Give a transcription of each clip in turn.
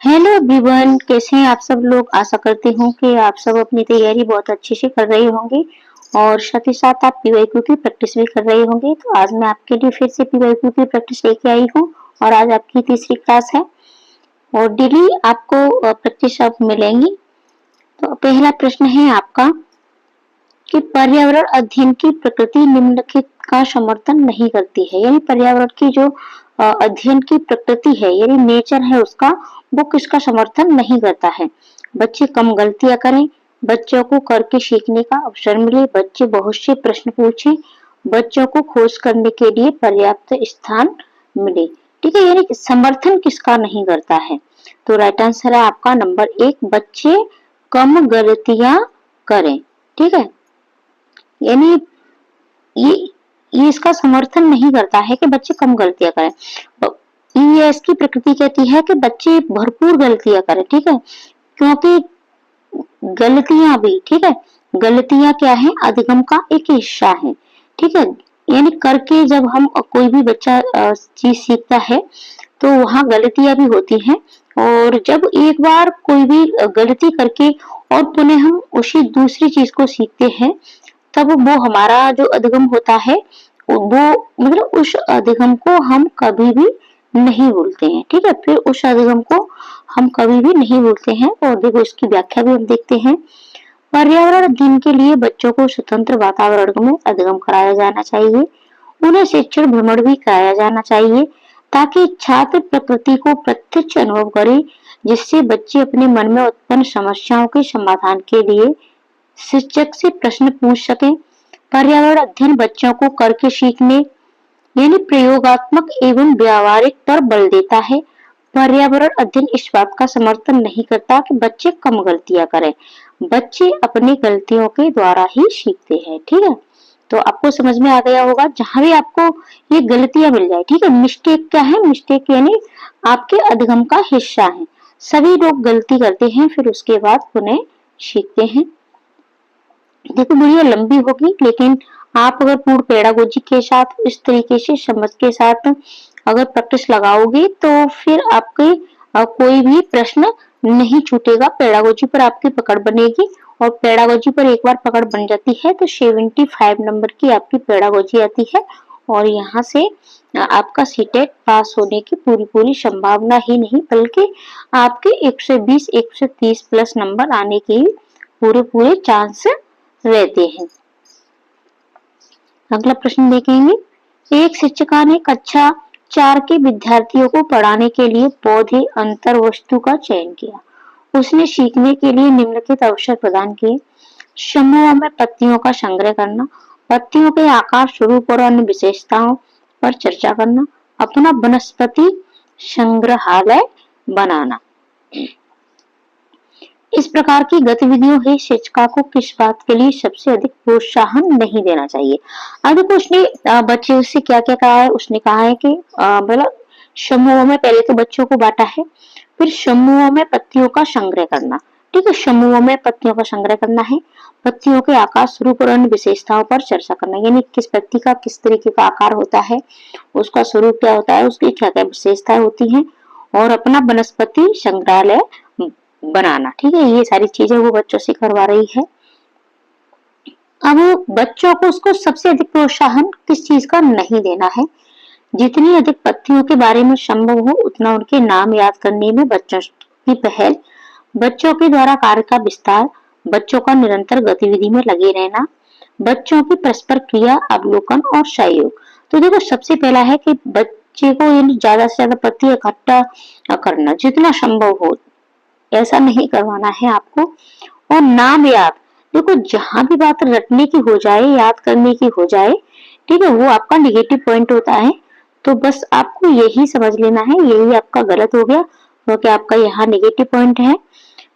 Hello everyone, कैसे हैं आप सब लोग। आशा करती हूँ कि आप सब अपनी तैयारी बहुत अच्छे से कर रहे होंगे और साथ ही साथ आप पीवाईक्यू की प्रैक्टिस भी कर रहे होंगे। तो आज मैं आपके लिए फिर से पीवाईक्यू की प्रैक्टिस लेके आई हूँ और आज आपकी तीसरी क्लास है और डेली आपको प्रैक्टिस आप मिलेंगी। तो पहला प्रश्न है आपका कि पर्यावरण अध्ययन की प्रकृति निम्नलिखित का समर्थन नहीं करती है। यानी पर्यावरण की जो अध्ययन की प्रकृति है यानी नेचर है उसका, वो किसका समर्थन नहीं करता है। बच्चे कम गलतियां करें, बच्चों को करके सीखने का अवसर मिले, बच्चे बहुत से प्रश्न पूछें, बच्चों को खोज करने के लिए पर्याप्त स्थान मिले। ठीक है, यानी समर्थन किसका नहीं करता है। तो राइट आंसर है आपका नंबर 1, बच्चे कम गलतियां करें। ठीक है, यानी ये ये इसका समर्थन नहीं करता है कि बच्चे कम गलतियां करें। ये इसकी प्रकृति कहती है कि बच्चे भरपूर गलतियां करें। ठीक है, क्योंकि गलतियां भी, ठीक है, गलतियां क्या है, अधिगम का एक हिस्सा है। ठीक है, यानी करके जब हम कोई भी बच्चा चीज सीखता है तो वहाँ गलतियां भी होती हैं और जब एक बार कोई भी गलती करके और पुनः हम उसी दूसरी चीज को सीखते हैं तब वो हमारा जो अधिगम होता है वो मतलब उस अधिगम को हम कभी भी नहीं भूलते हैं। ठीक है, फिर उस अधिगम को हम कभी भी नहीं भूलते हैं। और देखो इसकी व्याख्या भी हम देखते हैं। पर्यावरण अध्ययन के लिए बच्चों को स्वतंत्र वातावरण में अधिगम कराया जाना चाहिए। उन्हें शिक्षण भ्रमण भी कराया जाना चाहिए ताकि छात्र प्रकृति को प्रत्यक्ष अनुभव करे, जिससे बच्चे अपने मन में उत्पन्न समस्याओं के समाधान के लिए शिक्षक से प्रश्न पूछ सकें। पर्यावरण अध्ययन बच्चों को करके सीखने यानी प्रयोगात्मक एवं व्यावहारिक पर बल देता है। पर्यावरण अध्ययन इस बात का समर्थन नहीं करता कि बच्चे कम गलतियां करें, बच्चे अपनी गलतियों के द्वारा ही सीखते हैं। ठीक है, तो आपको समझ में आ गया होगा। जहां भी आपको ये गलतियां मिल जाए, ठीक है, मिस्टेक क्या है, मिस्टेक यानी आपके अधिगम का हिस्सा है। सभी लोग गलती करते हैं फिर उसके बाद पुनः सीखते हैं। देखो वीडियो लंबी होगी लेकिन आप अगर पूर्ण पेडागोजी के साथ इस तरीके से समझ के साथ अगर प्रैक्टिस लगाओगे तो फिर आपके कोई भी प्रश्न नहीं छूटेगा। पेडागोजी पर आपकी पकड़ बनेगी और पेडागोजी पर एक बार पकड़ बन जाती है तो 75 नंबर की आपकी पेडागोजी आती है और यहाँ से आपका सीटेट पास होने की पूरी संभावना ही नहीं बल्कि आपके 120 130 प्लस नंबर आने की पूरे चांस रहते हैं। अगला प्रश्न देखेंगे। एक शिक्षिका ने कक्षा 4 के विद्यार्थियों को पढ़ाने के लिए पौधे अंतर वस्तु का चयन किया। उसने सीखने के लिए निम्नलिखित अवसर प्रदान किए। समूह में पत्तियों का संग्रह करना, पत्तियों के आकार, स्वरूप और अन्य विशेषताओं पर चर्चा करना, अपना वनस्पति संग्रहालय बनाना। इस प्रकार की गतिविधियों में शिक्षिका को किस बात के लिए सबसे अधिक प्रोत्साहन नहीं देना चाहिए। अब देखो उसने बच्चे से क्या क्या कहा है। उसने कहा है कि मतलब समूहों में पहले तो बच्चों को बांटा है, फिर समूहों में पत्तियों का संग्रह करना। ठीक है, समूहों में पत्तियों का संग्रह करना है, पत्तियों के आकार, स्वरूप और अन्य विशेषताओं पर चर्चा करना, यानी किस पत्ती का किस तरीके का आकार होता है, उसका स्वरूप क्या होता है, उसकी क्या क्या विशेषताएं होती हैं और अपना वनस्पति संग्रहालय बनाना। ठीक है, ये सारी चीजें वो बच्चों से करवा रही है। अब बच्चों को उसको सबसे अधिक प्रोत्साहन किस चीज का नहीं देना है। जितनी अधिक पत्तियों के बारे में संभव हो उतना उनके नाम याद करने में बच्चों की पहल, बच्चों के द्वारा कार्य का विस्तार, बच्चों का निरंतर गतिविधि में लगे रहना, बच्चों की परस्पर क्रिया, अवलोकन और सहयोग। तो देखो सबसे पहला है कि बच्चे को ज्यादा से ज्यादा पत्ती इकट्ठा करना जितना संभव हो, ऐसा नहीं करवाना है आपको। और नाम याद, देखो जहां भी बात रटने की हो जाए, याद करने की हो जाए, ठीक है, वो आपका निगेटिव पॉइंट होता है। तो बस आपको यही समझ लेना है, यही आपका गलत हो गया क्योंकि आपका यहाँ निगेटिव पॉइंट है।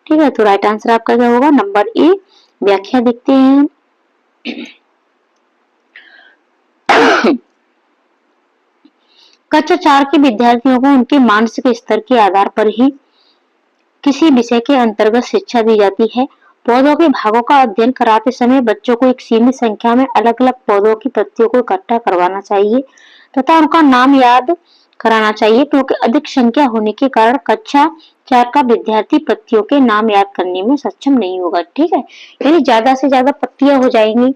ठीक है, तो राइट आंसर आपका क्या होगा, नंबर ए। व्याख्या देखते हैं। कक्षा 4 के विद्यार्थियों को उनके मानसिक स्तर के आधार पर ही किसी विषय के अंतर्गत शिक्षा दी जाती है। पौधों के भागों का अध्ययन कराते समय बच्चों को एक सीमित संख्या में अलग अलग पौधों की पत्तियों को इकट्ठा करवाना चाहिए तथा उनका नाम याद कराना चाहिए, क्योंकि अधिक संख्या होने के कारण कक्षा 4 का विद्यार्थी पत्तियों के नाम याद करने में सक्षम नहीं होगा। ठीक है, यानी ज्यादा से ज्यादा पत्तियां हो जाएंगी।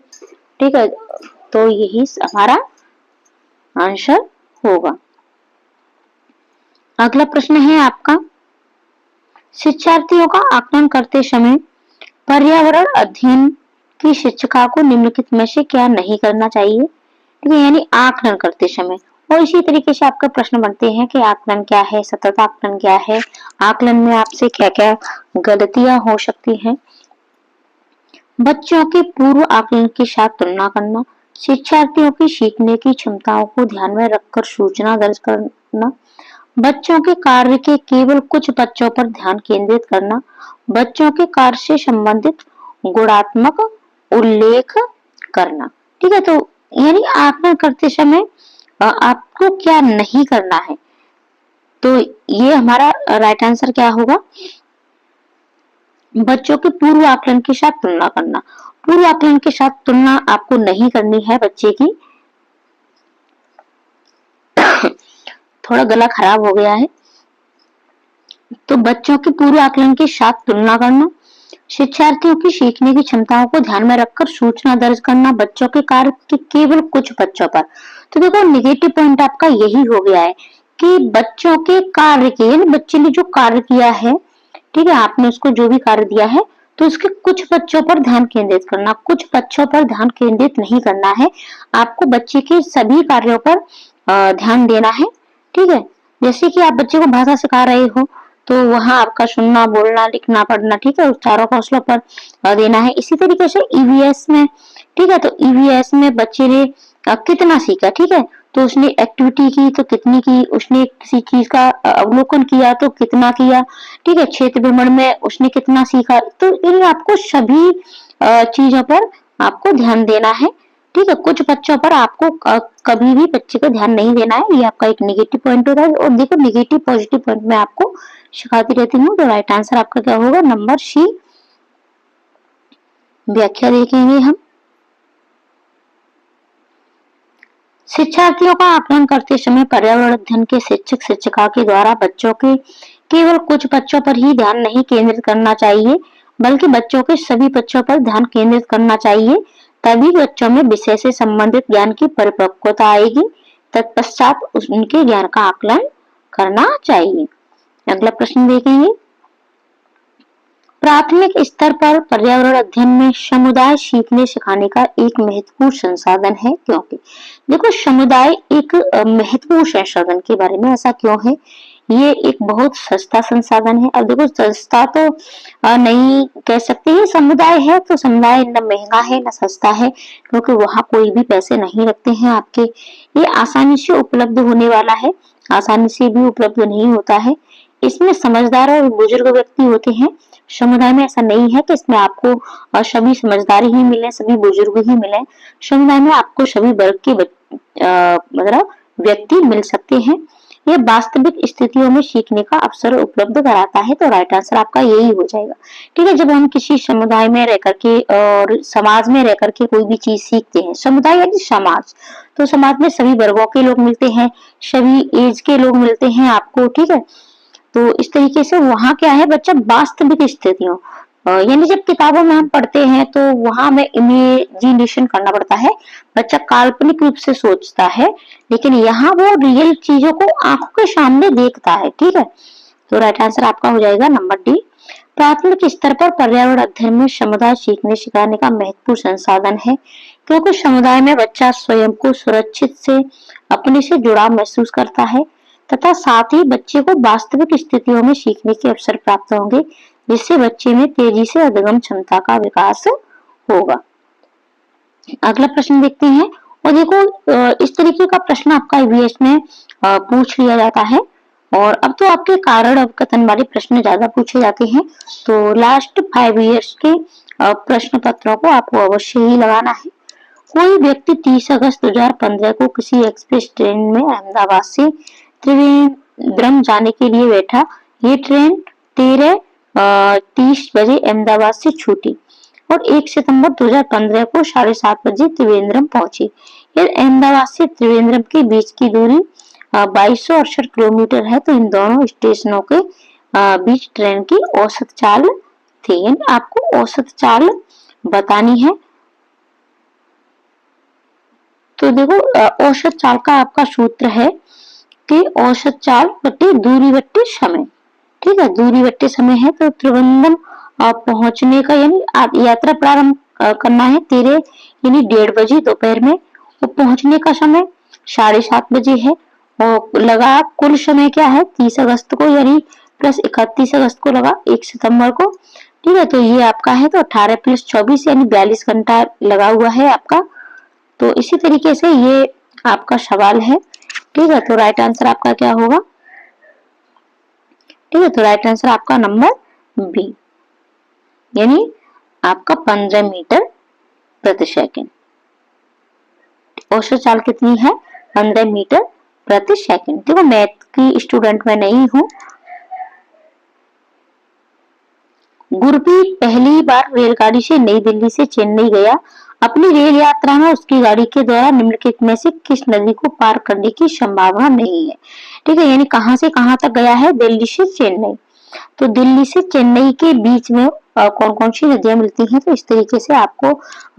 ठीक है, तो यही हमारा आंसर होगा। अगला प्रश्न है आपका, शिक्षार्थियों का आकलन करते समय पर्यावरण अध्ययन की शिक्षिका को निम्नलिखित में से क्या नहीं करना चाहिए। ठीक है, यानी आकलन करते समय। और इसी तरीके से आपका प्रश्न बनते हैं कि आकलन क्या है, सतत आकलन क्या है, आकलन में आपसे क्या क्या गलतियां हो सकती हैं। बच्चों के पूर्व आकलन के साथ तुलना करना, शिक्षार्थियों की सीखने की क्षमताओं को ध्यान में रखकर सूचना दर्ज करना, बच्चों के कार्य के केवल कुछ बच्चों पर ध्यान केंद्रित करना, बच्चों के कार्य से संबंधित गुणात्मक उल्लेख करना। ठीक है, तो यानी आकलन करते समय आपको क्या नहीं करना है, तो ये हमारा राइट आंसर क्या होगा, बच्चों के पूर्व आकलन के साथ तुलना करना। पूर्व आकलन के साथ तुलना आपको नहीं करनी है बच्चे की। थोड़ा गला खराब हो गया है। तो बच्चों के पूर्व आकलन के साथ तुलना करना, शिक्षार्थियों की सीखने की क्षमताओं को ध्यान में रखकर सूचना दर्ज करना, बच्चों के कार्य के केवल कुछ बच्चों पर। तो देखो नेगेटिव पॉइंट आपका यही हो गया है कि बच्चों के कार्य के, यानी बच्चे ने जो कार्य किया है, ठीक है, आपने उसको जो भी कार्य दिया है, तो उसके कुछ बच्चों पर ध्यान केंद्रित करना, कुछ बच्चों पर ध्यान केंद्रित नहीं करना है। आपको बच्चे के सभी कार्यों पर ध्यान देना है। ठीक है, जैसे कि आप बच्चे को भाषा सिखा रहे हो, तो वहां आपका सुनना, बोलना, लिखना, पढ़ना, ठीक है, उच्चारों कौशलों पर देना है। इसी तरीके से ईवीएस में, ठीक है, तो ईवीएस में बच्चे ने कितना सीखा, ठीक है, तो उसने एक्टिविटी की तो कितनी की, उसने किसी चीज का अवलोकन किया तो कितना किया, ठीक है, क्षेत्र भ्रमण में उसने कितना सीखा। तो इन आपको सभी चीजों पर आपको ध्यान देना है। ठीक है, कुछ बच्चों पर आपको कभी भी बच्चे को ध्यान नहीं देना है, ये आपका एक नेगेटिव पॉइंट होता है। और देखो नेगेटिव पॉजिटिव पॉइंट में आपको सिखाती रहती हूँ। तो राइट आंसर आपका क्या होगा, नंबर सी। व्याख्या देखेंगे हम, शिक्षार्थियों का आकलन करते समय पर्यावरण अध्ययन के शिक्षक शिक्षिका के द्वारा बच्चों के केवल कुछ बच्चों पर ही ध्यान नहीं केंद्रित करना चाहिए, बल्कि बच्चों के सभी बच्चों पर ध्यान केंद्रित करना चाहिए। तभी बच्चों में विषय से संबंधित ज्ञान की परिपक्वता आएगी। तत्पश्चात उनके ज्ञान का आकलन करना चाहिए। अगला प्रश्न देखेंगे, प्राथमिक स्तर पर पर्यावरण अध्ययन में समुदाय सीखने सिखाने का एक महत्वपूर्ण संसाधन है। क्योंकि देखो समुदाय एक महत्वपूर्ण संसाधन के बारे में ऐसा क्यों है, ये एक बहुत सस्ता संसाधन है। अब देखो सस्ता तो नहीं कह सकते, ये समुदाय है तो समुदाय न महंगा है न सस्ता है, क्योंकि वहां कोई भी पैसे नहीं रखते हैं आपके। ये आसानी से उपलब्ध होने वाला है, आसानी से भी उपलब्ध नहीं होता है। इसमें समझदार और बुजुर्ग व्यक्ति होते हैं। समुदाय में ऐसा नहीं है कि इसमें आपको सभी समझदार ही मिले, सभी बुजुर्ग ही मिले। समुदाय में आपको सभी वर्ग के मतलब व्यक्ति मिल सकते हैं। यह वास्तविक स्थितियों में सीखने का अवसर उपलब्ध कराता है। तो राइट आंसर आपका यही हो जाएगा। ठीक है, जब हम किसी समुदाय में रह करके और समाज में रह करके कोई भी चीज सीखते हैं, समुदाय यानी समाज, तो समाज में सभी वर्गों के लोग मिलते हैं, सभी एज के लोग मिलते हैं आपको। ठीक है, तो इस तरीके से वहां क्या है, बच्चा वास्तविक स्थितियों, यानी जब किताबों में हम पढ़ते हैं तो वहां हमें इमेजिनेशन करना पड़ता है, बच्चा काल्पनिक रूप से सोचता है, लेकिन यहाँ वो रियल चीजों को आंखों के सामने देखता है। ठीक है, तो राइट आंसर आपका हो जाएगा नंबर डी। प्राथमिक स्तर पर पर्यावरण अध्ययन में समुदाय सीखने सिखाने का महत्वपूर्ण संसाधन है, क्योंकि समुदाय में बच्चा स्वयं को सुरक्षित से अपने से जुड़ाव महसूस करता है तथा साथ ही बच्चे को वास्तविक स्थितियों में सीखने के अवसर प्राप्त होंगे, जिससे बच्चे में तेजी से अधिगम क्षमता का विकास होगा। अगला प्रश्न देखते हैं, और देखो इस तरीके का प्रश्न आपका ईवीएस में पूछ लिया जाता है। और अब तो आपके कारण अवकथन वाले प्रश्न ज्यादा पूछे जाते हैं, तो लास्ट 5 ईयर्स के प्रश्न पत्रों को आपको अवश्य ही लगाना है। कोई व्यक्ति 30 अगस्त 2015 को किसी एक्सप्रेस ट्रेन में अहमदाबाद से त्रिवेंद्रम जाने के लिए बैठा। ये ट्रेन 13:30 बजे अहमदाबाद से छूटी और 1 सितंबर 2015 को 7:30 बजे त्रिवेंद्रम पहुंची। यह अहमदाबाद से त्रिवेंद्रम के बीच की दूरी 2268 किलोमीटर है। तो इन दोनों स्टेशनों के बीच ट्रेन की औसत चाल थी। यानी आपको औसत चाल बतानी है। तो देखो औसत चाल का आपका सूत्र है कि औसत चाल बटे दूरी बटे समय। ठीक है, दूरी बटे समय है। तो त्रिवेंद्रम पहुंचने का यानी आप यात्रा प्रारंभ करना है 13 यानी 1:30 बजे दोपहर में। तो पहुंचने का समय 7:30 बजे है। और लगा कुल समय क्या है 30 अगस्त को यानी प्लस 31 अगस्त को लगा 1 सितंबर को। ठीक है, तो ये आपका है। तो 18 + 24 यानी 42 घंटा लगा हुआ है आपका। तो इसी तरीके से ये आपका सवाल है। ठीक है, तो राइट आंसर आपका क्या होगा? ठीक है, तो राइट आंसर आपका नंबर बी यानी आपका 15 मीटर प्रति सेकंड। औसत चाल कितनी है? 15 मीटर प्रति सेकंड। देखो मैथ की स्टूडेंट मैं नहीं हूं। गुरप्रीत पहली बार रेलगाड़ी से नई दिल्ली से चेन्नई गया। अपनी रेल यात्रा में उसकी गाड़ी के द्वारा निम्नलिखित में से किस नदी को पार करने की संभावना नहीं है? ठीक है, यानी कहां से कहां तक गया है? दिल्ली से चेन्नई। तो दिल्ली से चेन्नई के बीच में कौन कौन सी नदियां मिलती हैं? तो इस तरीके से आपको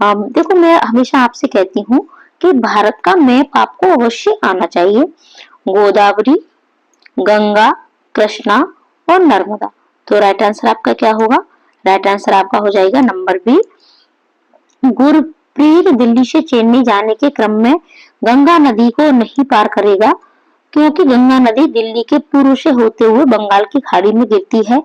देखो मैं हमेशा आपसे कहती हूँ कि भारत का मैप आपको अवश्य आना चाहिए। गोदावरी, गंगा, कृष्णा और नर्मदा। तो राइट आंसर आपका क्या होगा? राइट आंसर आपका हो जाएगा नंबर बी। गुरप्रीत दिल्ली से चेन्नई जाने के क्रम में गंगा नदी को नहीं पार करेगा क्योंकि गंगा नदी दिल्ली के पूर्व से होते हुए बंगाल की खाड़ी में गिरती है।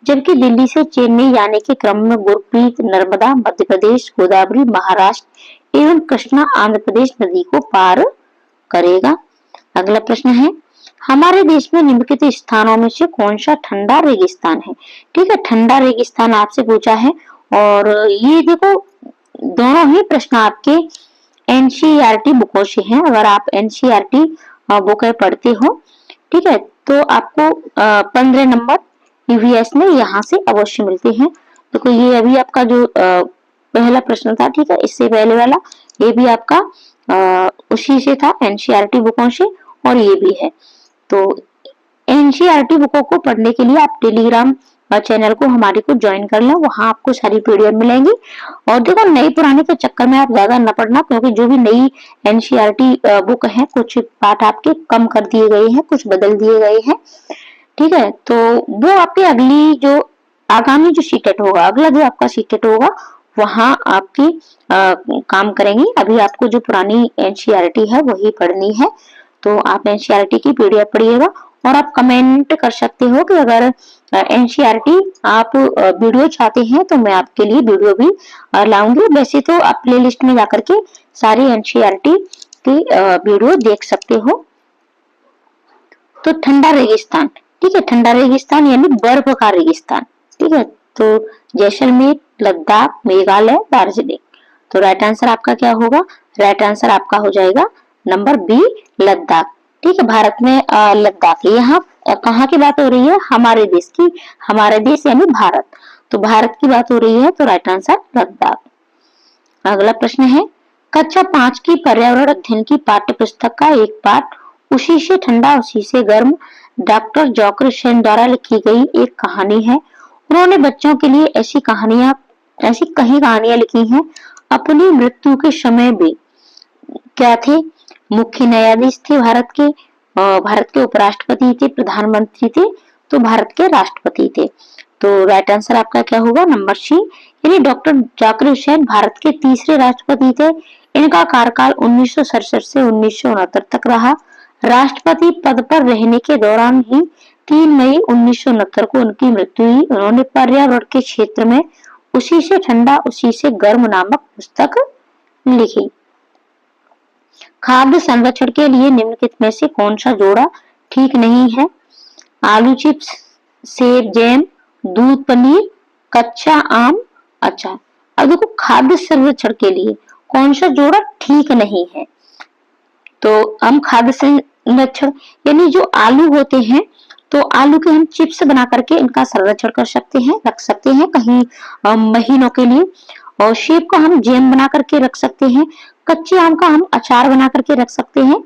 जबकि दिल्ली से चेन्नई जाने के क्रम में गुरप्रीत नर्मदा मध्य प्रदेश, गोदावरी महाराष्ट्र एवं कृष्णा आंध्र प्रदेश नदी को पार करेगा। अगला प्रश्न है, हमारे देश में निम्नलिखित स्थानों में से कौन सा ठंडा रेगिस्तान है? ठीक है, ठंडा रेगिस्तान आपसे पूछा है। और ये देखो दोनों ही प्रश्न आपके एनसीईआरटी बुकों से हैं। अगर आप एनसीईआरटी बुक पढ़ते हो, ठीक है, तो आपको 15 नंबर ईवीएस में यहाँ से अवश्य मिलते हैं। देखो ये अभी आपका जो पहला प्रश्न था, ठीक है, इससे पहले वाला ये भी आपका उसी से था एनसीईआरटी बुकों से, और ये भी है। तो एनसीईआरटी बुकों को पढ़ने के लिए आप टेलीग्राम चैनल को हमारे को ज्वाइन कर लें, वहां आपको सारी पीडीएफ मिलेंगी। और देखो नई पुराने के चक्कर में आप ज्यादा न पढ़ना, क्योंकि जो भी नई एनसीईआरटी बुक है कुछ पार्ट आपके कम कर दिए गए हैं, कुछ बदल दिए गए हैं। ठीक है, तो वो आपके अगली जो आगामी जो सीटेट होगा, अगला जो आपका सीटेट होगा वहां आपकी काम करेंगी। अभी आपको जो पुरानी एनसीईआरटी है वही पढ़नी है। तो आप एनसीईआरटी की पीडीएफ पढ़िएगा और आप कमेंट कर सकते हो कि अगर एनसीईआरटी आप वीडियो चाहते हैं तो मैं आपके लिए वीडियो भी लाऊंगी। वैसे तो आप प्लेलिस्ट में जाकर के सारी एनसीईआरटी की वीडियो देख सकते हो। तो ठंडा रेगिस्तान, ठीक है, ठंडा रेगिस्तान यानी बर्फ का रेगिस्तान। ठीक है, तो जैसलमेर, लद्दाख, मेघालय, दार्जिलिंग। तो राइट आंसर आपका क्या होगा? राइट आंसर आपका हो जाएगा नंबर बी, लद्दाख। ठीक है, भारत में लद्दाख, यहाँ कहाँ की बात हो रही है? हमारे देश की। हमारे देश यानी भारत। तो भारत की बात हो रही है, तो राइट आंसर लद्दाख। अगला प्रश्न है, कक्षा 5 की पर्यावरण अध्ययन की पाठ्य पुस्तक का एक पाठ उसी से ठंडा उसी से गर्म डॉक्टर जाकिर हुसैन द्वारा लिखी गई एक कहानी है। उन्होंने बच्चों के लिए ऐसी कई कहानियां लिखी हैं। अपनी मृत्यु के समय भी क्या थे? मुख्य न्यायाधीश थे भारत के उपराष्ट्रपति थे, प्रधानमंत्री थे, तो भारत के राष्ट्रपति थे। तो राइट आंसर आपका क्या होगा? नंबर सी यानी डॉक्टर जाकिर हुसैन भारत के तीसरे राष्ट्रपति थे। इनका कार्यकाल 1967 से 1969 तक रहा। राष्ट्रपति पद पर रहने के दौरान ही 3 मई 1969 को उनकी मृत्यु हुई। उन्होंने पर्यावरण के क्षेत्र में उसी से ठंडा उसी से गर्म नामक पुस्तक लिखी। खाद्य संरक्षण के लिए निम्नलिखित में से कौन सा जोड़ा ठीक नहीं है? आलू चिप्स, सेब जैम, दूध पनीर, कच्चा आम अचार। अब देखो खाद्य संरक्षण के लिए कौन सा जोड़ा ठीक नहीं है? तो हम खाद्य संरक्षण यानी जो आलू होते हैं, तो आलू के हम चिप्स बना करके इनका संरक्षण कर सकते हैं, रख सकते हैं कहीं महीनों के लिए। और सेब को हम जैम बना करके रख सकते हैं। कच्चे आम का हम अचार बना करके रख सकते हैं,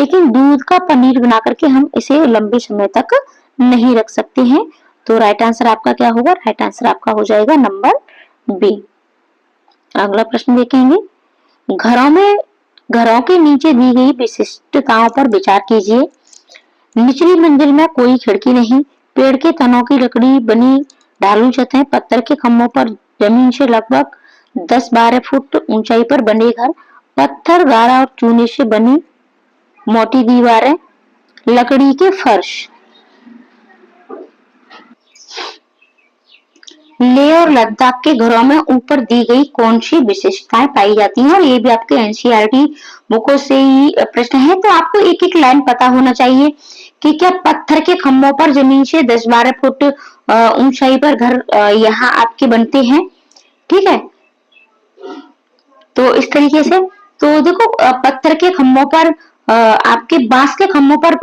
लेकिन दूध का पनीर बना करके हम इसे लंबे समय तक नहीं रख सकते हैं। तो राइट आंसर आपका क्या होगा? राइट आंसर आपका हो जाएगा नंबर बी। अगला प्रश्न देखेंगे, घरों के नीचे दी गई विशिष्टताओं पर विचार कीजिए। निचली मंजिल में कोई खिड़की नहीं, पेड़ के तनों की लकड़ी बनी ढालू छतें, पत्थर के खम्भों पर जमीन से लगभग 10-12 फुट ऊंचाई पर बने घर, पत्थर गारा और चूने से बनी मोटी दीवारें, लकड़ी के फर्श। लेह और लद्दाख के घरों में ऊपर दी गई कौन सी विशेषताएं पाई जाती हैं? और ये भी आपके एनसीईआरटी बुकों से ही प्रश्न है, तो आपको एक एक लाइन पता होना चाहिए कि क्या पत्थर के खम्भों पर जमीन से 10-12 फुट ऊंचाई पर घर यहाँ आपके बनते हैं। ठीक है, तो इस तरीके से तो देखो पत्थर के खम्भों पर आपके बांस के खम्भों पर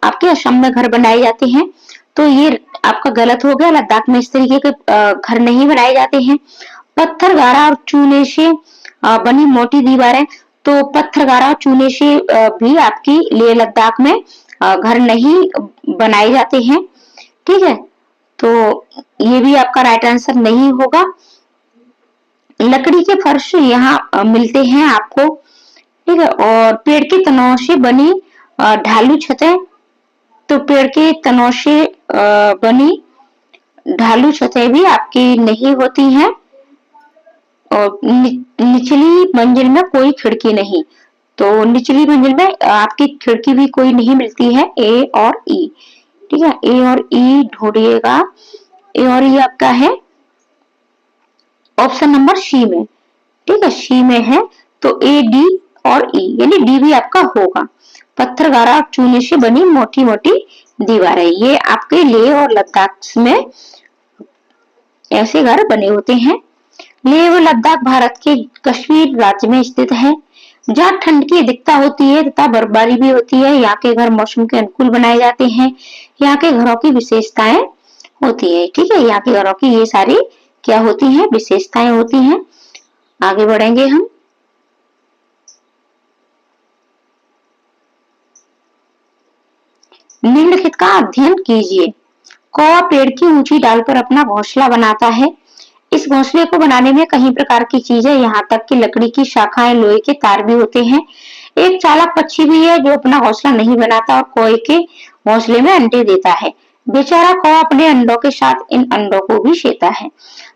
आपके असम में घर बनाए जाते हैं, तो ये आपका गलत हो गया। लद्दाख में इस तरीके के घर नहीं बनाए जाते हैं। पत्थर गारा और चूने से बनी मोटी दीवारें, तो पत्थर गारा और चूने से भी आपकी लेह लद्दाख में घर नहीं बनाए जाते हैं। ठीक है, तो ये भी आपका राइट आंसर नहीं होगा। लकड़ी के फर्श यहाँ मिलते हैं आपको। ठीक है, और पेड़ के तनों से बनी ढालू छतें, तो पेड़ के तनों से बनी ढालू छतें भी आपकी नहीं होती हैं। और निचली मंजिल में कोई खिड़की नहीं, तो निचली मंजिल में आपकी खिड़की भी कोई नहीं मिलती है। ए और ई। ठीक है, ए और ई ढूंढिएगा। ए और ई आपका है ऑप्शन नंबर सी में। ठीक है, सी में है, तो ए, डी और ई, यानी डी भी आपका होगा। पत्थर गारा और चूने से बनी मोटी मोटी दीवारें, ये आपके लेह और लद्दाख में ऐसे घर बने होते हैं। लेह व लद्दाख भारत के कश्मीर राज्य में स्थित है, जहाँ ठंड की अधिकता होती है तथा बर्फबारी भी होती है। यहाँ के घर मौसम के अनुकूल बनाए जाते हैं। यहाँ के घरों की विशेषताएं होती है। ठीक है, यहाँ के घरों की ये सारी क्या होती हैं? विशेषताएं होती हैं। आगे बढ़ेंगे हम। निम्नलिखित का अध्ययन कीजिए। कौवा पेड़ की ऊंची डाल पर अपना घोंसला बनाता है। इस घोंसले को बनाने में कई प्रकार की चीजें, यहाँ तक कि लकड़ी की शाखाएं, लोहे के तार भी होते हैं। एक चालाक पक्षी भी है जो अपना घोंसला नहीं बनाता और कौवे के घोंसले में अंडे देता है। बेचारा कौवा अपने अंडों के साथ इन अंडों को भी सेता है।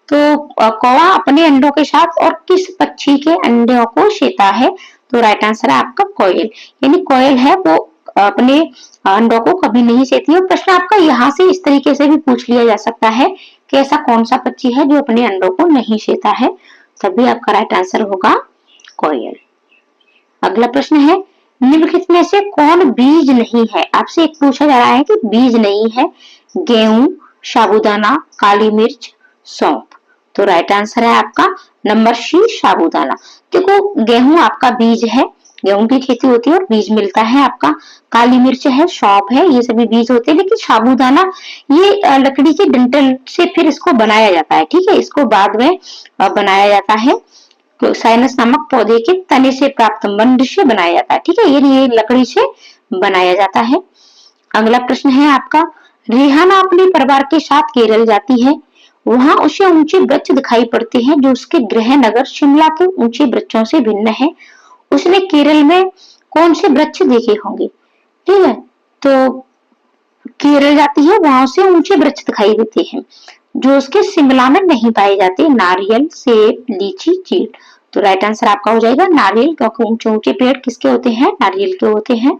तो कौवा अपने अंडों के साथ और किस पक्षी के अंडों को सेता है? तो राइट आंसर है आपका कोयल, यानी कोयल है वो अपने अंडों को कभी नहीं सेती है। प्रश्न आपका यहाँ से इस तरीके से भी पूछ लिया जा सकता है कि ऐसा कौन सा पक्षी है जो अपने अंडों को नहीं सेता है, तभी आपका राइट आंसर होगा कोयल। अगला प्रश्न है, निम्नलिखित में से कौन बीज नहीं है? आपसे एक पूछा जा रहा है कि बीज नहीं है। गेहूं, साबूदाना, काली मिर्च, सौंफ। तो राइट आंसर है आपका नंबर सी, साबूदाना। देखो गेहूं आपका बीज है, गेहूं की खेती होती है और बीज मिलता है आपका। काली मिर्च है, सौंफ है, ये सभी बीज होते हैं। लेकिन साबूदाना ये लकड़ी के डंठल से फिर इसको बनाया जाता है। ठीक है, इसको बाद में बनाया जाता है, साइनस नामक पौधे के तने से प्राप्त मंड से बनाया जाता है। ठीक है, ये लकड़ी से बनाया जाता है। अगला प्रश्न है आपका, रिहाना अपने परिवार के साथ केरल जाती है। वहां उसे ऊंचे वृक्ष दिखाई पड़ते हैं जो उसके गृह नगर शिमला के ऊंचे वृक्षों से भिन्न है। उसने केरल में कौन से वृक्ष देखे होंगे? ठीक है, तो केरल जाती है, वहां से ऊंचे वृक्ष दिखाई देते हैं जो उसके शिमला में नहीं पाए जाते। नारियल, सेब, लीची, चीड़। तो राइट आंसर आपका हो जाएगा नारियल, क्योंकि ऊंचे ऊंचे पेड़ किसके होते हैं? नारियल के होते हैं।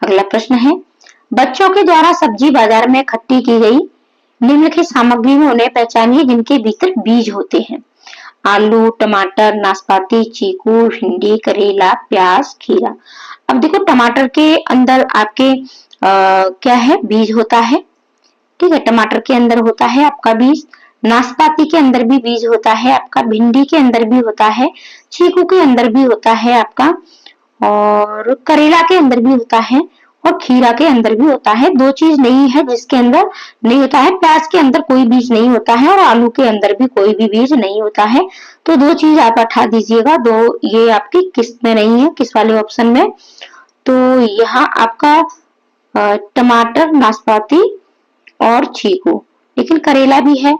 अगला प्रश्न है, बच्चों के द्वारा सब्जी बाजार में इकट्ठी की गई निम्नलिखित सामग्री में उन्हें पहचानिए जिनके भीतर बीज होते हैं। आलू, टमाटर, नाशपाती, चीकू, भिंडी, करेला, प्याज, खीरा। अब देखो टमाटर के अंदर आपके क्या है? बीज होता है। ठीक है, टमाटर के अंदर होता है आपका बीज, नाशपाती के अंदर भी बीज होता है आपका, भिंडी के अंदर भी होता है, चीकू के अंदर भी होता है आपका, और करेला के अंदर भी होता है, और खीरा के अंदर भी होता है। दो चीज नहीं है जिसके अंदर नहीं होता है। प्याज के अंदर कोई बीज नहीं होता है और आलू के अंदर भी कोई भी बीज नहीं होता है। तो दो चीज आप हटा दीजिएगा, दो ये आपकी किस में नहीं है, किस वाले ऑप्शन में। तो यहाँ आपका टमाटर, नाशपाती और चीकू, लेकिन करेला भी है।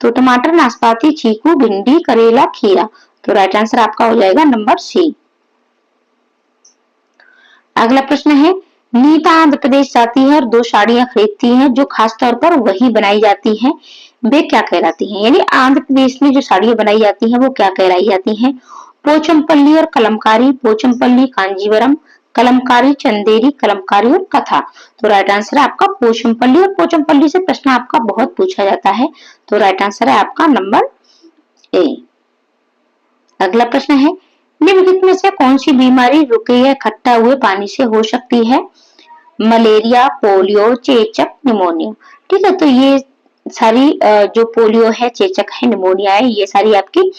तो टमाटर, नाशपाती, चीकू, भिंडी, करेला, खीरा। तो राइट आंसर आपका हो जाएगा नंबर सी। अगला प्रश्न है, नीता आंध्र प्रदेश जाती है और दो साड़ियां खरीदती है जो खास तौर पर वही बनाई जाती हैं, वे क्या कहलाती हैं? यानी आंध्र प्रदेश में जो साड़ियां बनाई जाती हैं वो क्या कहलाई जाती हैं? पोचमपल्ली और कलमकारी, पोचमपल्ली कांजीवरम, कलमकारी चंदेरी, कलमकारी और कथा। तो राइट आंसर है आपका पोचमपल्ली, और पोचमपल्ली से प्रश्न आपका बहुत पूछा जाता है। तो राइट आंसर है आपका नंबर ए। अगला प्रश्न है, निम्नलिखित में से कौन सी बीमारी रुके या इकट्ठा हुए पानी से हो सकती है? मलेरिया, पोलियो, चेचक, निमोनिया। ठीक है, तो ये सारी जो पोलियो है, चेचक है, निमोनिया है, ये सारी आपकी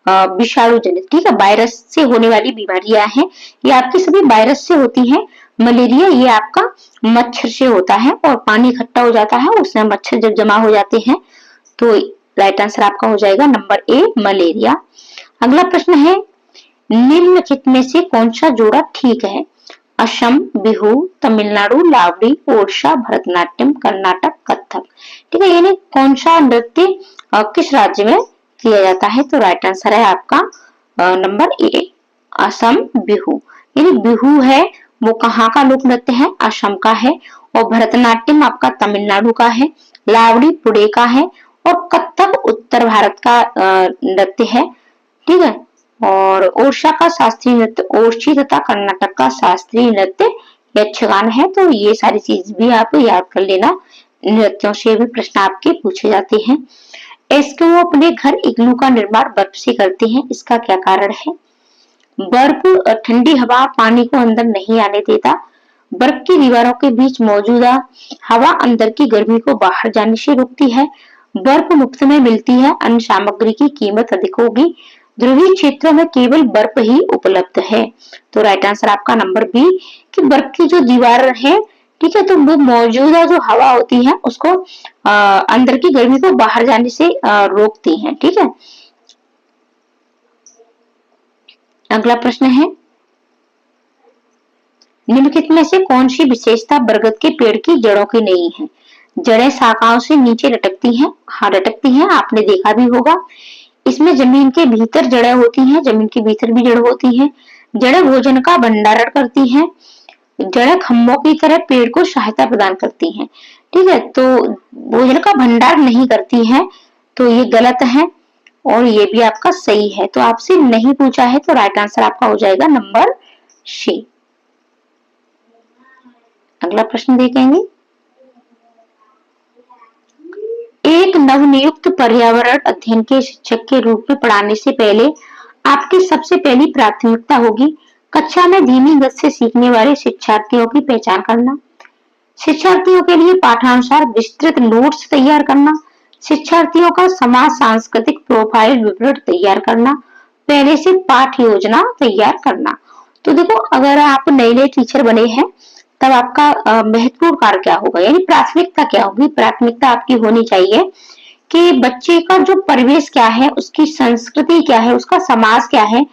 विषाणु जनित, ठीक है, वायरस से होने वाली बीमारियां हैं। ये आपकी सभी वायरस से होती हैं। मलेरिया ये आपका मच्छर से होता है और पानी इकट्ठा हो जाता है, उसमें मच्छर जब जमा हो जाते हैं। तो राइट आंसर आपका हो जाएगा नंबर ए, मलेरिया। अगला प्रश्न है, निम्नलिखित में से कौन सा जोड़ा ठीक है? असम, बिहू, तमिलनाडु, लावड़ी, ओडिशा, भरतनाट्यम, कर्नाटक, कथक। ठीक है, यानी कौन सा नृत्य किस राज्य में किया जाता है? तो राइट आंसर है आपका नंबर ए, असम, बिहू। यानी बिहू है वो कहाँ का लोक नृत्य है? असम का है। और भरतनाट्यम आपका तमिलनाडु का है, लावड़ी पुणे का है और कथक उत्तर भारत का नृत्य है। ठीक है, और ओडिशा का शास्त्रीय नृत्य ओरछी तथा कर्नाटक का शास्त्रीय नृत्य यक्षगान है। तो ये सारी चीज भी आप याद कर लेना, नृत्यों से भी प्रश्न आपके पूछे जाते हैं। एस्किमो अपने घर इग्लू का निर्माण बर्फ से करते हैं, इसका क्या कारण है? बर्फ ठंडी हवा पानी को अंदर नहीं आने देता। बर्फ की दीवारों के बीच मौजूदा हवा अंदर की गर्मी को बाहर जाने से रोकती है। बर्फ मुफ्त में मिलती है, अन्य सामग्री की कीमत अधिक होगी। ध्रुवीय क्षेत्रों में केवल बर्फ ही उपलब्ध है। तो राइट आंसर आपका नंबर बी, कि बर्फ की जो दीवार है, ठीक है, तो वो मौजूदा जो हवा होती है उसको अंदर की गर्मी को बाहर जाने से रोकती है। ठीक है, अगला प्रश्न है, निम्नलिखित में से कौन सी विशेषता बरगद के पेड़ की जड़ों की नहीं है? जड़ें शाखाओं से नीचे लटकती हैं। हाँ, लटकती हैं, आपने देखा भी होगा। इसमें जमीन के भीतर जड़ें होती हैं, जमीन के भीतर भी जड़ होती हैं। जड़ें भोजन का भंडारण करती हैं। जड़ें खम्भों की तरह पेड़ को सहायता प्रदान करती हैं। ठीक है, तो भोजन का भंडार नहीं करती हैं, तो ये गलत है और ये भी आपका सही है। तो आपसे नहीं पूछा है, तो राइट आंसर आपका हो जाएगा नंबर सी। अगला प्रश्न देखेंगे, एक नवनियुक्त पर्यावरण अध्ययन के शिक्षक के रूप में पढ़ाने से पहले आपकी सबसे पहली प्राथमिकता होगी कक्षा में धीमी गति से सीखने वाले शिक्षार्थियों की पहचान करना, शिक्षार्थियों के लिए पाठानुसार विस्तृत नोट्स तैयार करना, शिक्षार्थियों का समाज सांस्कृतिक प्रोफाइल विवरण तैयार करना, पहले से पाठ योजना तैयार करना। तो देखो, अगर आप नए नए टीचर बने हैं तब आपका महत्वपूर्ण कार्य क्या होगा, यानी प्राथमिकता क्या होगी? प्राथमिकता आपकी होनी चाहिए कि बच्चे का जो परिवेश क्या है, उसकी संस्कृति क्या है, उसका समाज क्या है,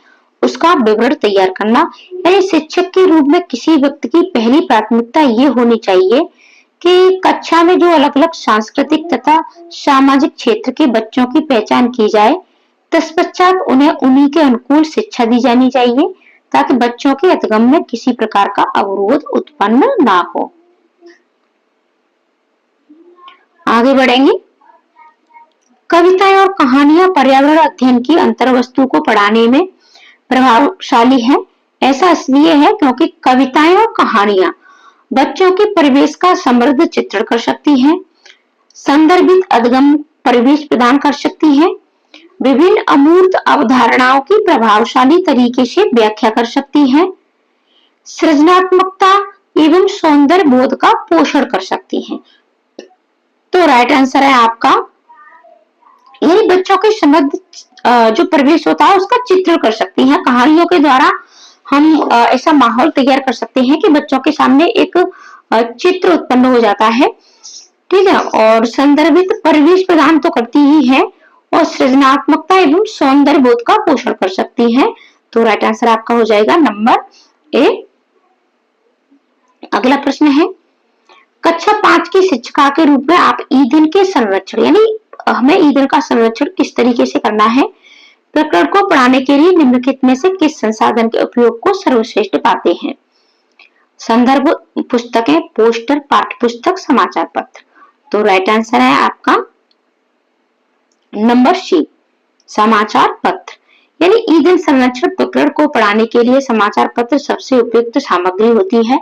उसका विवरण तैयार करना। यानी शिक्षक के रूप में किसी व्यक्ति की पहली प्राथमिकता ये होनी चाहिए कि कक्षा में जो अलग अलग सांस्कृतिक तथा सामाजिक क्षेत्र के बच्चों की पहचान की जाए, तत्पश्चात उन्हें उन्हीं के अनुकूल शिक्षा दी जानी चाहिए ताकि बच्चों के अधगम में किसी प्रकार का अवरोध उत्पन्न ना हो। आगे बढ़ेंगे, कविताएं और कहानियां पर्यावरण अध्ययन की अंतर्वस्तु को पढ़ाने में प्रभावशाली है। ऐसा इसलिए है क्योंकि कविताएं और कहानियां बच्चों के परिवेश का समृद्ध चित्रण कर सकती हैं, संदर्भित अधगम परिवेश प्रदान कर सकती हैं, विभिन्न अमूर्त अवधारणाओं की प्रभावशाली तरीके से व्याख्या कर सकती हैं, सृजनात्मकता एवं सौंदर्य बोध का पोषण कर सकती हैं। तो राइट आंसर है आपका, यही बच्चों के समृद्ध जो परिवेश होता है उसका चित्रण कर सकती हैं। कहानियों के द्वारा हम ऐसा माहौल तैयार कर सकते हैं कि बच्चों के सामने एक चित्र उत्पन्न हो जाता है, ठीक है। और संदर्भित परिवेश प्रदान तो करती ही है और सृजनात्मकता एवं सौंदर्य बोध का पोषण कर सकती है। तो राइट आंसर आपका हो जाएगा नंबर ए। अगला प्रश्न है, कक्षा 5 की शिक्षिका के रूप में आप ईंधन के संरक्षण यानी हमें ईंधन का संरक्षण किस तरीके से करना है, प्रकरण को पढ़ाने के लिए निम्नलिखित में से किस संसाधन के उपयोग को सर्वश्रेष्ठ पाते हैं? संदर्भ पुस्तकें, पोस्टर, पाठ्य पुस्तक, समाचार पत्र। तो राइट आंसर है आपका नंबर सी, समाचार पत्र। यानी ईंधन संरक्षण प्रकरण को पढ़ाने के लिए समाचार पत्र सबसे उपयुक्त सामग्री होती है,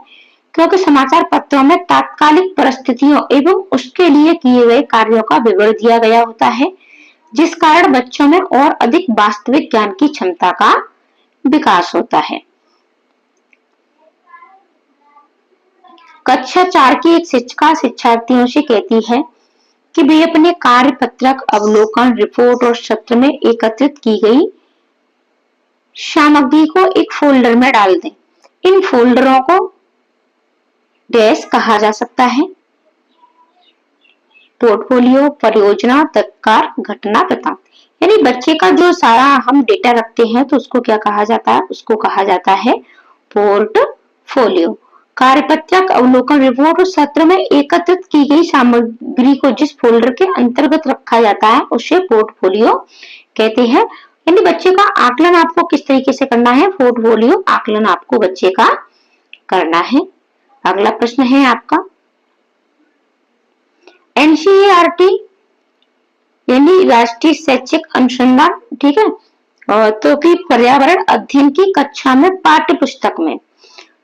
क्योंकि समाचार पत्रों में तात्कालिक परिस्थितियों एवं उसके लिए किए गए कार्यों का विवरण दिया गया होता है, जिस कारण बच्चों में और अधिक वास्तविक ज्ञान की क्षमता का विकास होता है। कक्षा 4 की एक शिक्षिका शिक्षार्थियों से कहती है कि वे अपने कार्य पत्रक, अवलोकन, रिपोर्ट और सत्र में एकत्रित की गई सामग्री को एक फोल्डर में डाल दें। इन फोल्डरों को डैश कहा जा सकता है, पोर्टफोलियो, परियोजना, तत्कार, घटना वृत्तांत। यानी बच्चे का जो सारा हम डेटा रखते हैं तो उसको क्या कहा जाता है, उसको कहा जाता है पोर्टफोलियो। कार्यपत्रक, अवलोकन, रिपोर्ट और सत्र में एकत्रित की गई सामग्री को जिस फोल्डर के अंतर्गत रखा जाता है उसे पोर्टफोलियो कहते हैं। यानी बच्चे का आकलन आपको किस तरीके से करना है, पोर्टफोलियो आकलन आपको बच्चे का करना है। अगला प्रश्न है आपका, एनसीईआरटी यानी राष्ट्रीय शैक्षिक अनुसंधान, ठीक है, तो कि पर्यावरण अध्ययन की कक्षा में पाठ्य पुस्तक में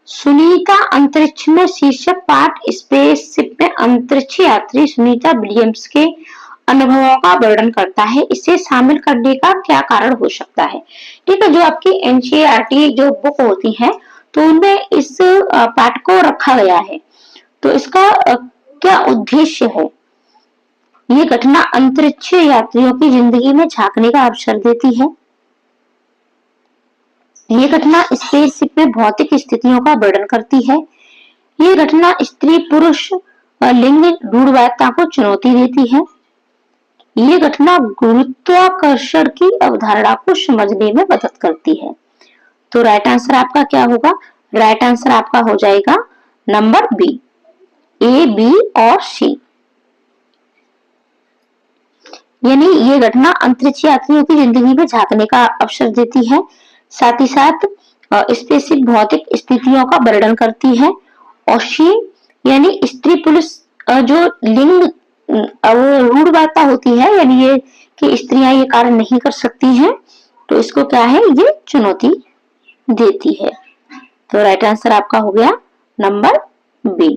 सुनीता अंतरिक्ष में शीर्षक पाठ स्पेसशिप में अंतरिक्ष यात्री सुनीता विलियम्स के अनुभवों का वर्णन करता है। इसे शामिल करने का क्या कारण हो सकता है? ठीक है, जो आपकी एनसीईआरटी जो बुक होती है तो उनमें इस पाठ को रखा गया है। तो इसका क्या उद्देश्य है? ये घटना अंतरिक्ष यात्रियों की जिंदगी में झांकने का अवसर देती है। ये घटना स्पेसशिप में भौतिक स्थितियों का वर्णन करती है। ये घटना स्त्री पुरुष लिंग रूढ़वादिता को चुनौती देती है। ये घटना गुरुत्वाकर्षण की अवधारणा को समझने में मदद करती है। तो राइट आंसर आपका क्या होगा? राइट आंसर आपका हो जाएगा नंबर बी, ए, बी और सी। यानी ये घटना अंतरिक्ष यात्रियों की जिंदगी में झांकने का अवसर देती है, साथ ही साथ स्पेसिफिक भौतिक स्थितियों का वर्णन करती है। और सी यानी स्त्री पुरुष जो लिंग रूढ़वादिता होती है, यानी ये कि स्त्रियां ये कार्य नहीं कर सकती हैं, तो इसको क्या है, ये चुनौती देती है। तो राइट आंसर आपका हो गया नंबर बी।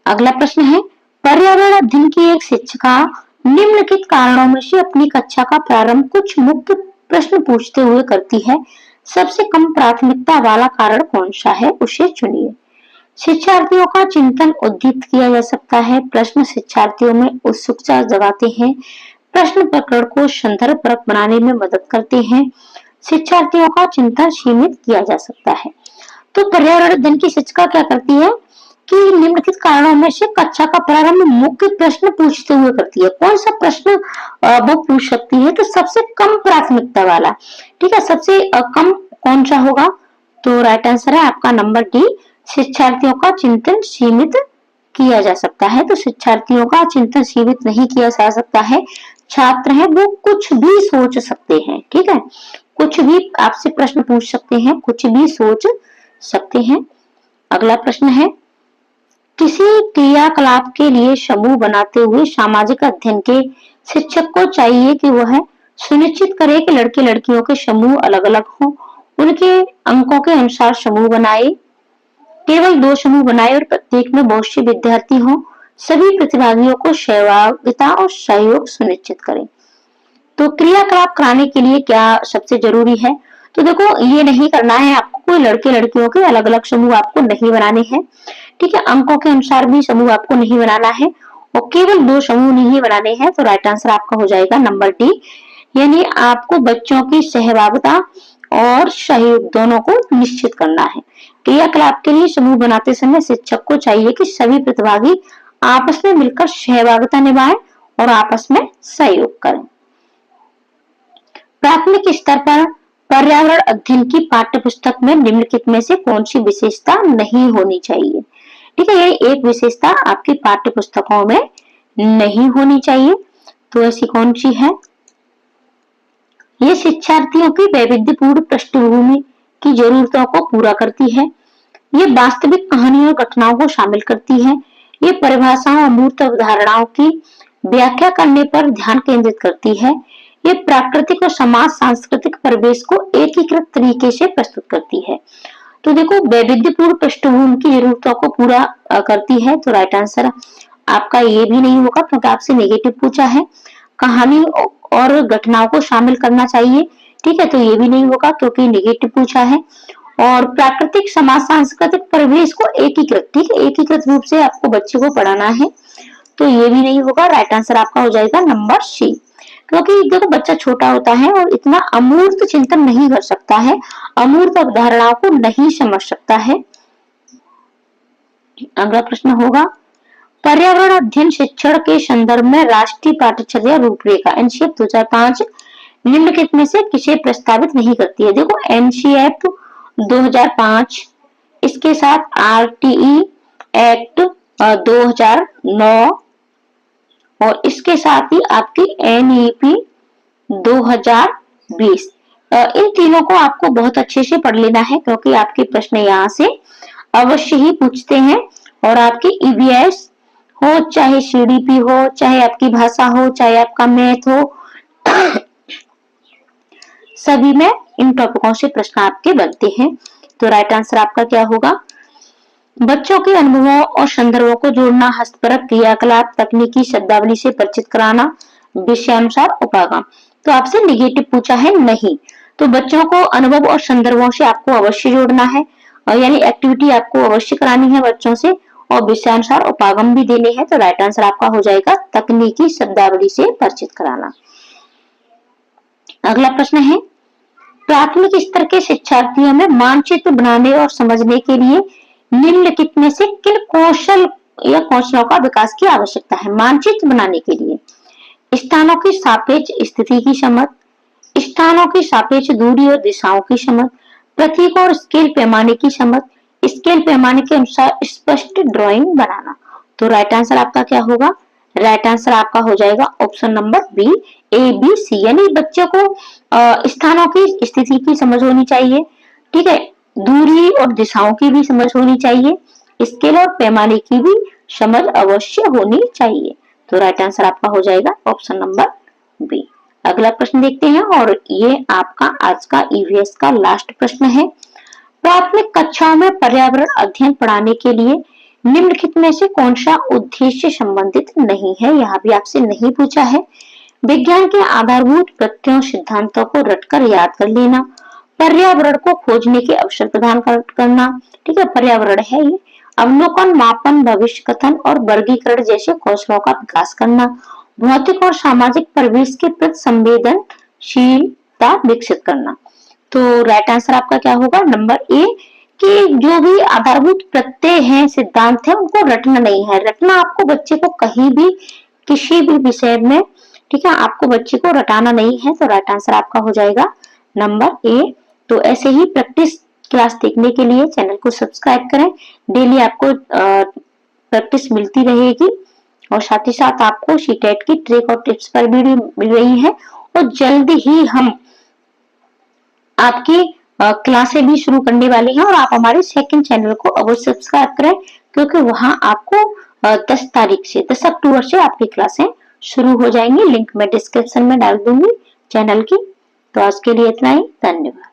अगला प्रश्न है, पर्यावरण अध्ययन की एक शिक्षिका निम्नलिखित कारणों में से अपनी कक्षा का प्रारंभ कुछ मुख्य प्रश्न पूछते हुए करती है। सबसे कम प्राथमिकता वाला कारण कौन सा है, उसे चुनिए। शिक्षार्थियों का चिंतन उद्दीपित किया जा सकता है। प्रश्न शिक्षार्थियों में उत्सुकता जगाते हैं। प्रश्न प्रकरण को संदर्भपरक बनाने में मदद करते हैं। शिक्षार्थियों का चिंतन सीमित किया जा सकता है। तो पर्यावरण अध्ययन की शिक्षिका क्या करती है कि निम्नलिखित कारणों में से कक्षा का प्रारंभ मुख्य प्रश्न पूछते हुए करती है। कौन सा प्रश्न वो पूछ सकती है? तो सबसे कम प्राथमिकता वाला, ठीक है। सबसे कम कौन सा होगा? तो राइट आंसर है आपका नंबर डी, शिक्षार्थियों का चिंतन सीमित किया जा सकता है। तो शिक्षार्थियों का चिंतन सीमित नहीं किया जा सकता है। छात्र हैं वो कुछ भी सोच सकते हैं, ठीक है, कुछ भी आपसे प्रश्न पूछ सकते हैं, कुछ भी सोच सकते हैं। अगला प्रश्न है, किसी क्रियाकलाप के लिए समूह बनाते हुए सामाजिक अध्ययन के शिक्षक को चाहिए कि वह सुनिश्चित करे कि लड़के लड़कियों के समूह अलग अलग हों, उनके अंकों के अनुसार समूह बनाए, केवल 2 समूह बनाए और प्रत्येक में बहुत से विद्यार्थी हों, सभी प्रतिभागियों को सहभागिता और सहयोग सुनिश्चित करें। तो क्रियाकलाप कराने के लिए क्या सबसे जरूरी है? तो देखो, ये नहीं करना है आपको, कोई लड़के लड़कियों के अलग अलग समूह आपको नहीं बनाने हैं, ठीक है। अंकों के अनुसार भी समूह आपको नहीं बनाना है और केवल 2 समूह नहीं बनाने हैं। तो राइट आंसर आपका हो जाएगा नंबर डी, यानी आपको बच्चों की सहभागिता और सहयोग दोनों को निश्चित करना है। क्रियाकलाप के लिए समूह बनाते समय शिक्षक को चाहिए कि सभी प्रतिभागी आपस में मिलकर सहभागिता निभाएं और आपस में सहयोग करें। प्राथमिक स्तर पर पर्यावरण अध्ययन की पाठ्य पुस्तक में निम्नलिखित में से कौन सी विशेषता नहीं होनी चाहिए? ठीक है, ये एक विशेषता आपकी पाठ्य पुस्तकों में नहीं होनी चाहिए। तो ऐसी कौन सी है? ये शिक्षार्थियों की वैविध्यपूर्ण पृष्ठभूमि की जरूरतों को पूरा करती है। ये वास्तविक कहानियों और घटनाओं को शामिल करती है। ये परिभाषाओं और मूर्त अवधारणाओं की व्याख्या करने पर ध्यान केंद्रित करती है। ये प्राकृतिक और समाज सांस्कृतिक परिवेश को एकीकृत तरीके से प्रस्तुत करती है। तो देखो, वैविध्यपूर्ण पृष्ठभूमि की जरूरतों को पूरा करती है, तो राइट आंसर आपका ये भी नहीं होगा क्योंकि आपसे नेगेटिव पूछा है। कहानी और घटनाओं को शामिल करना चाहिए, ठीक है, तो ये भी नहीं होगा क्योंकि नेगेटिव पूछा है। और प्राकृतिक समाज सांस्कृतिक परिवेश को एकीकृत, ठीक है, एकीकृत रूप से आपको बच्चे को पढ़ाना है, तो ये भी नहीं होगा। राइट आंसर आपका हो जाएगा नंबर सी, क्योंकि देखो बच्चा छोटा होता है और इतना अमूर्त चिंतन नहीं कर सकता है, अमूर्त अवधारणाओं को नहीं समझ सकता है। अगला प्रश्न होगा, पर्यावरण अध्ययन शिक्षण के संदर्भ में राष्ट्रीय पाठ्यचर्या रूपरेखा एनसीएफ 2005 निम्नलिखित में से किसे प्रस्तावित नहीं करती है? देखो, एनसीएफ 2005, इसके साथ आरटीई एक्ट 2009 और इसके साथ ही आपकी एनईपी 2020, इन तीनों को आपको बहुत अच्छे से पढ़ लेना है क्योंकि आपके प्रश्न यहाँ से अवश्य ही पूछते हैं। और आपकी ईवीएस हो, चाहे सीडीपी हो, चाहे आपकी भाषा हो, चाहे आपका मैथ हो, सभी में इन टॉपिकों से प्रश्न आपके बनते हैं। तो राइट आंसर आपका क्या होगा? बच्चों के अनुभवों और संदर्भों को जोड़ना, हस्तपरक क्रियाकलाप, तकनीकी शब्दावली से परिचित कराना, विषयानुसार उपागम। तो आपसे निगेटिव पूछा है नहीं, तो बच्चों को अनुभव और संदर्भों से आपको अवश्य जोड़ना है, और यानी एक्टिविटी आपको अवश्य करानी है बच्चों से, और विषयानुसार उपागम भी देने हैं। तो राइट आंसर आपका हो जाएगा तकनीकी शब्दावली से परिचित कराना। अगला प्रश्न है, प्राथमिक स्तर के शिक्षार्थियों में मानचित्र बनाने और समझने के लिए निम्नलिखित में से किन कौशल या कौशलों का विकास की आवश्यकता है? मानचित्र बनाने के लिए स्थानों की सापेक्ष स्थिति की समझ, स्थानों की सापेक्ष दूरी और दिशाओं की समझ, प्रतीक और स्केल पैमाने की समझ, स्केल पैमाने के अनुसार स्पष्ट ड्राइंग बनाना। तो राइट आंसर आपका क्या होगा? राइट आंसर आपका हो जाएगा option number B, A B C, यानी बच्चे को स्थानों की स्थिति की समझ होनी चाहिए, ठीक है, दूरी और दिशाओं की भी समझ होनी चाहिए, स्केल और पैमाने की भी समझ अवश्य होनी चाहिए। तो राइट आंसर आपका हो जाएगा ऑप्शन नंबर बी। अगला प्रश्न देखते हैं, और ये आपका आज का ईवीएस का लास्ट प्रश्न है। प्राथमिक कक्षाओं में पर्यावरण अध्ययन पढ़ाने के लिए निम्नलिखित में से कौन सा उद्देश्य संबंधित नहीं है? यहाँ भी आपसे नहीं पूछा है। विज्ञान के आधारभूत प्रत्ययों सिद्धांतों को रटकर याद कर लेना, पर्यावरण को खोजने के अवसर प्रदान करना, ठीक है, पर्यावरण है ये, अवलोकन, मापन, भविष्य कथन और वर्गीकरण जैसे कौशलों का विकास करना, भौतिक और सामाजिक परिवेश के प्रति संवेदनशीलता विकसित करना। तो राइट आंसर आपका क्या होगा? नंबर ए, कि जो भी आधारभूत प्रत्यय हैं, सिद्धांत है, उनको रटना नहीं है। रटना आपको बच्चे को कहीं भी किसी भी विषय में, ठीक है, आपको बच्चे को रटाना नहीं है। तो राइट आंसर आपका हो जाएगा नंबर ए। तो ऐसे ही प्रैक्टिस क्लास देखने के लिए चैनल को सब्सक्राइब करें, डेली आपको प्रैक्टिस मिलती रहेगी, और साथ ही साथ आपको सीटेट की ट्रिक और टिप्स पर भी मिल रही है, और जल्द ही हम आपकी क्लासें भी शुरू करने वाली हैं। और आप हमारे सेकंड चैनल को अवश्य सब्सक्राइब करें, क्योंकि वहां आपको 10 तारीख से 10 अक्टूबर से आपकी क्लासें शुरू हो जाएंगी। लिंक मैं डिस्क्रिप्शन में डाल दूंगी चैनल की। तो आज के लिए इतना ही, धन्यवाद।